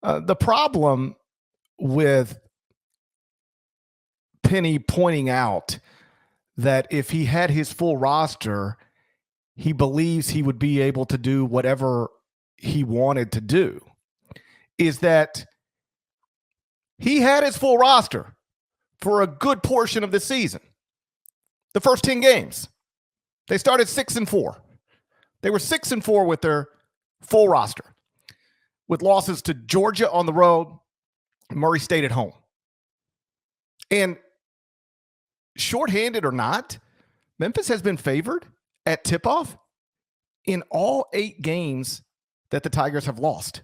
The problem with Penny pointing out that if he had his full roster, he believes he would be able to do whatever he wanted to do is that he had his full roster for a good portion of the season. The first 10 games, they started 6-4. They were 6-4 with their full roster, with losses to Georgia on the road, Murray State at home. And shorthanded or not, Memphis has been favored at tip-off in all 8 games that the Tigers have lost,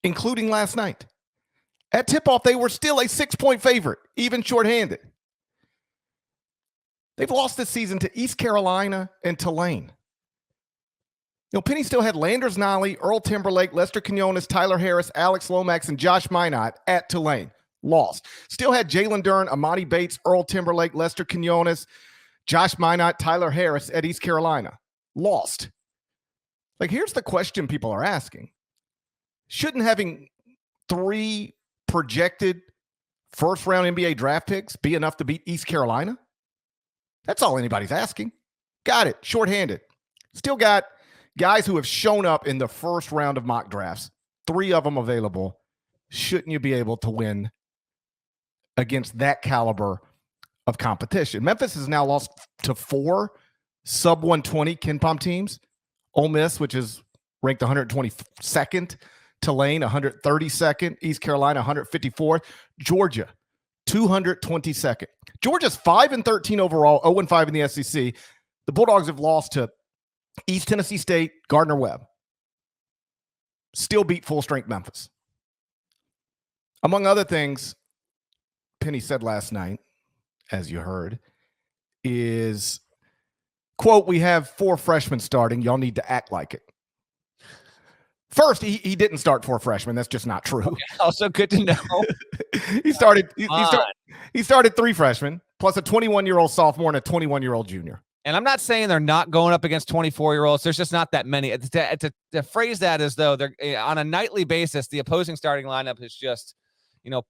including last night. At tip-off, they were still a 6-point favorite, even shorthanded. They've lost this season to East Carolina and Tulane. Penny still had Landers Nolley, Earl Timberlake, Lester Quinones, Tyler Harris, Alex Lomax, and Josh Minot at Tulane. Lost. Still had Jalen Dern, Amani Bates, Earl Timberlake, Lester Quinones, Josh Minot, Tyler Harris at East Carolina. Lost. Here's the question people are asking. Shouldn't having 3 projected first-round NBA draft picks be enough to beat East Carolina? That's all anybody's asking. Got it. Shorthanded. Still got guys who have shown up in the first round of mock drafts. 3 of them available. Shouldn't you be able to win against that caliber of competition? Memphis has now lost to 4 sub-120 KenPom teams. Ole Miss, which is ranked 122nd. Tulane, 132nd. East Carolina, 154th. Georgia, 222nd. Georgia's 5-13 overall, 0-5 in the SEC. The Bulldogs have lost to East Tennessee State, Gardner-Webb. Still beat full-strength Memphis. Among other things, Penny said last night, as you heard, is, quote, "We have 4 freshmen starting. Y'all need to act like it." First, he didn't start 4 freshmen. That's just not true. Okay, also good to know. He started 3 freshmen, plus a 21-year-old sophomore and a 21-year-old junior. And I'm not saying they're not going up against 24-year-olds. There's just not that many. To phrase that as though they're on a nightly basis, the opposing starting lineup is just,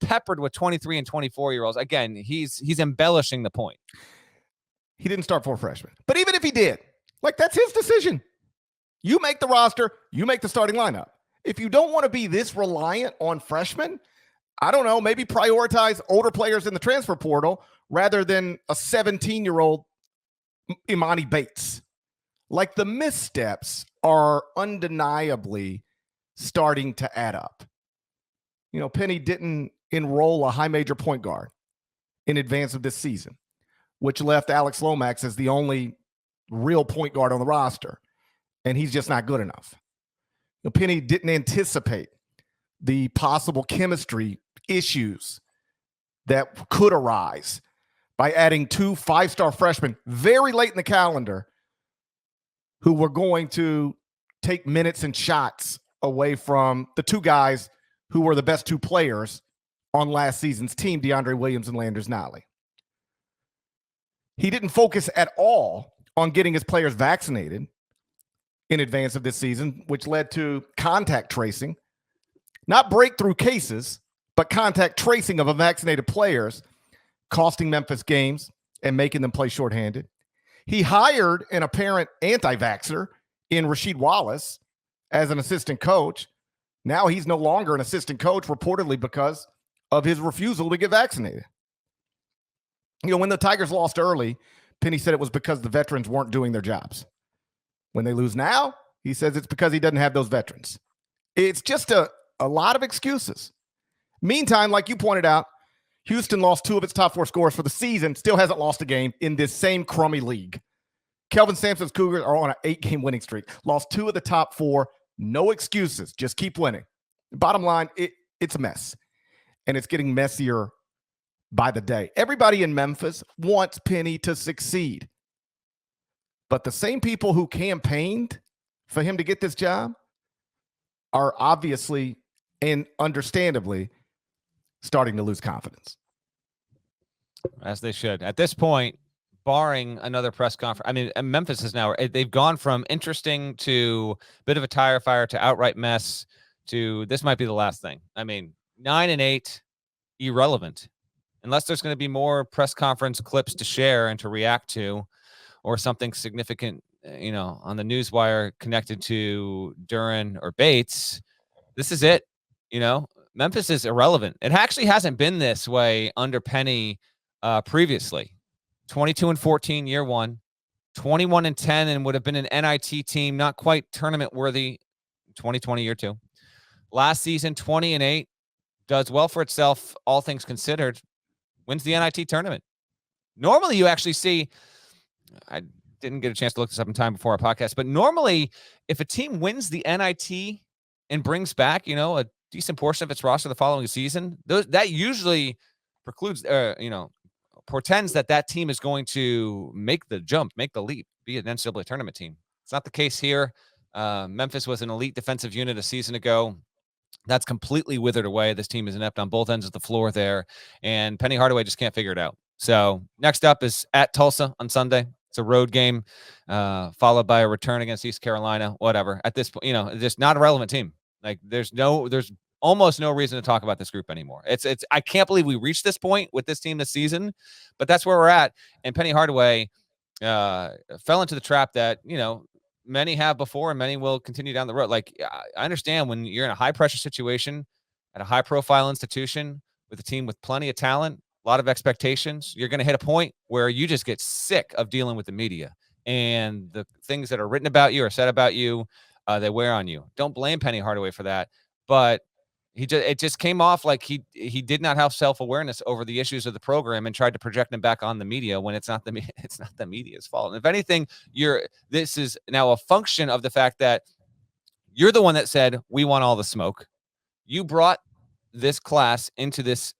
peppered with 23 and 24-year-olds. Again, he's embellishing the point. He didn't start 4 freshmen. But even if he did, that's his decision. You make the roster, you make the starting lineup. If you don't want to be this reliant on freshmen, I don't know, maybe prioritize older players in the transfer portal rather than a 17-year-old Imani Bates. The missteps are undeniably starting to add up. Penny didn't enroll a high major point guard in advance of this season, which left Alex Lomax as the only real point guard on the roster. And he's just not good enough. Penny didn't anticipate the possible chemistry issues that could arise by adding 2 5-star freshmen very late in the calendar who were going to take minutes and shots away from the 2 guys who were the best 2 players on last season's team, DeAndre Williams and Landers Nolley. He didn't focus at all on getting his players vaccinated in advance of this season, which led to contact tracing, not breakthrough cases, but contact tracing of unvaccinated players, costing Memphis games and making them play shorthanded. He hired an apparent anti-vaxxer in Rasheed Wallace as an assistant coach. Now he's no longer an assistant coach, reportedly because of his refusal to get vaccinated. When the Tigers lost early, Penny said it was because the veterans weren't doing their jobs. When they lose now, he says it's because he doesn't have those veterans. It's just a lot of excuses. Meantime, like you pointed out, Houston lost 2 of its top 4 scorers for the season, still hasn't lost a game in this same crummy league. Kelvin Sampson's Cougars are on an 8-game winning streak. Lost 2 of the top 4. No excuses. Just keep winning. Bottom line, it's a mess. And it's getting messier by the day. Everybody in Memphis wants Penny to succeed. But the same people who campaigned for him to get this job are obviously and understandably starting to lose confidence. As they should. At this point, barring another press conference, Memphis is now, they've gone from interesting to bit of a tire fire to outright mess to this might be the last thing. I mean, 9-8, irrelevant. Unless there's going to be more press conference clips to share and to react to, or something significant, on the newswire connected to Duren or Bates, this is it. Memphis is irrelevant. It actually hasn't been this way under Penny previously. 22-14 year one, 21-10, and would have been an NIT team, not quite tournament worthy. 2020 year two. Last season, 20-8, does well for itself, all things considered. Wins the NIT tournament. Normally, you actually see, I didn't get a chance to look this up in time before our podcast, but normally, if a team wins the NIT and brings back, a decent portion of its roster the following season, that usually precludes, portends that team is going to make the jump, make the leap, be an NCAA tournament team. It's not the case here. Memphis was an elite defensive unit a season ago. That's completely withered away. This team is inept on both ends of the floor there, and Penny Hardaway just can't figure it out. So next up is at Tulsa on Sunday. It's a road game, followed by a return against East Carolina. Whatever. At this point, just not a relevant team. Like there's almost no reason to talk about this group anymore. I can't believe we reached this point with this team this season, but that's where we're at. And Penny Hardaway fell into the trap that many have before, and many will continue down the road. Like, I understand when you're in a high pressure situation at a high profile institution with a team with plenty of talent, a lot of expectations, you're going to hit a point where you just get sick of dealing with the media and the things that are written about you or said about you, they wear on you. Don't blame Penny Hardaway for that, but it just came off like he did not have self-awareness over the issues of the program and tried to project them back on the media when it's not the media's fault. And if anything, this is now a function of the fact that you're the one that said we want all the smoke. You brought this class into this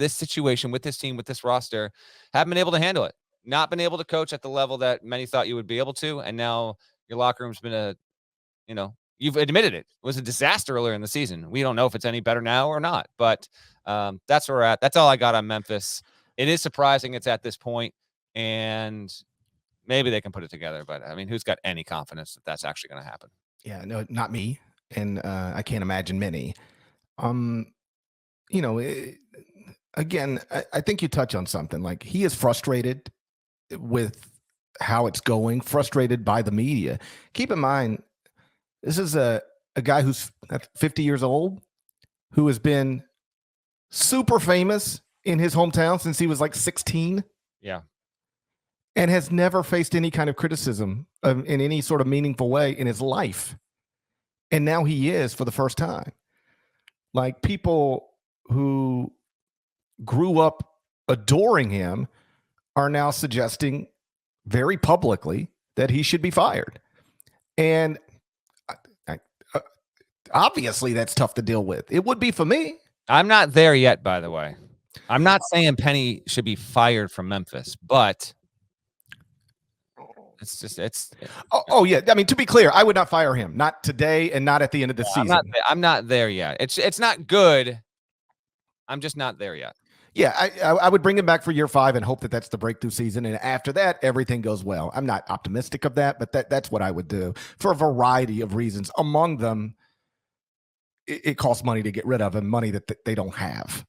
situation with this team, with this roster, haven't been able to handle it, not been able to coach at the level that many thought you would be able to, and now your locker room's been you've admitted it was a disaster earlier in the season. We don't know if it's any better now or not, but that's where we're at. That's all I got on Memphis. It is surprising it's at this point, and maybe they can put it together. But, I mean, who's got any confidence that that's actually going to happen? Yeah, no, not me. And I can't imagine many. Again, I think you touch on something. Like, he is frustrated with how it's going, frustrated by the media. Keep in mind, this is a guy who's 50 years old, who has been super famous in his hometown since he was like 16. Yeah. And has never faced any kind of criticism in any sort of meaningful way in his life. And now he is for the first time. Like, people who grew up adoring him are now suggesting very publicly that he should be fired. And obviously that's tough to deal with. It would be for me. I'm not there yet, by the way. I'm not saying Penny should be fired from Memphis, but Oh yeah. I mean, to be clear, I would not fire him. Not today and not at the end of the season. I'm not there yet. It's not good. I'm just not there yet. Yeah, I would bring him back for year 5 and hope that that's the breakthrough season. And after that, everything goes well. I'm not optimistic of that, but that's what I would do for a variety of reasons. Among them, it costs money to get rid of him, money that they don't have.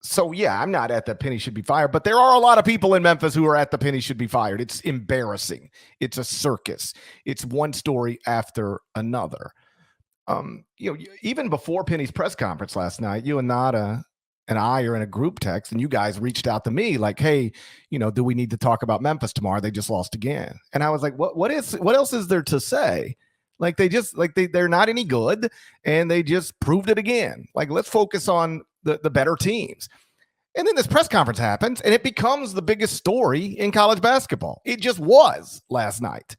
So, yeah, I'm not at the Penny should be fired, but there are a lot of people in Memphis who are at the Penny should be fired. It's embarrassing. It's a circus. It's one story after another. Even before Penny's press conference last night, you and Nada and I are in a group text, and you guys reached out to me like, hey, do we need to talk about Memphis tomorrow? They just lost again. And I was like, what else is there to say? Like, they're not any good, and they just proved it again. Like, let's focus on the better teams. And then this press conference happens, and it becomes the biggest story in college basketball. It just was last night.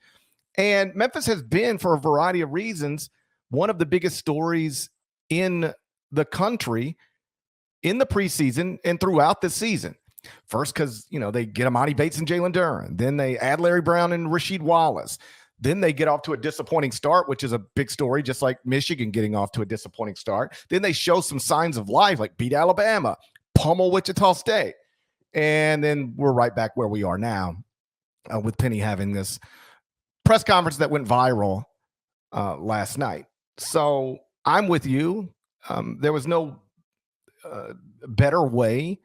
And Memphis has been, for a variety of reasons, one of the biggest stories in the country in the preseason and throughout the season. First, because, they get Amani Bates and Jalen Duren. Then they add Larry Brown and Rasheed Wallace. Then they get off to a disappointing start, which is a big story, just like Michigan getting off to a disappointing start. Then they show some signs of life, like beat Alabama, pummel Wichita State. And then we're right back where we are now with Penny having this press conference that went viral last night. So I'm with you. There was no better way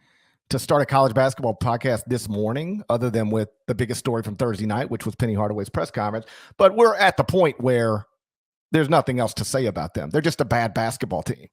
to start a college basketball podcast this morning other than with the biggest story from Thursday night, which was Penny Hardaway's press conference. But we're at the point where there's nothing else to say about them. They're just a bad basketball team.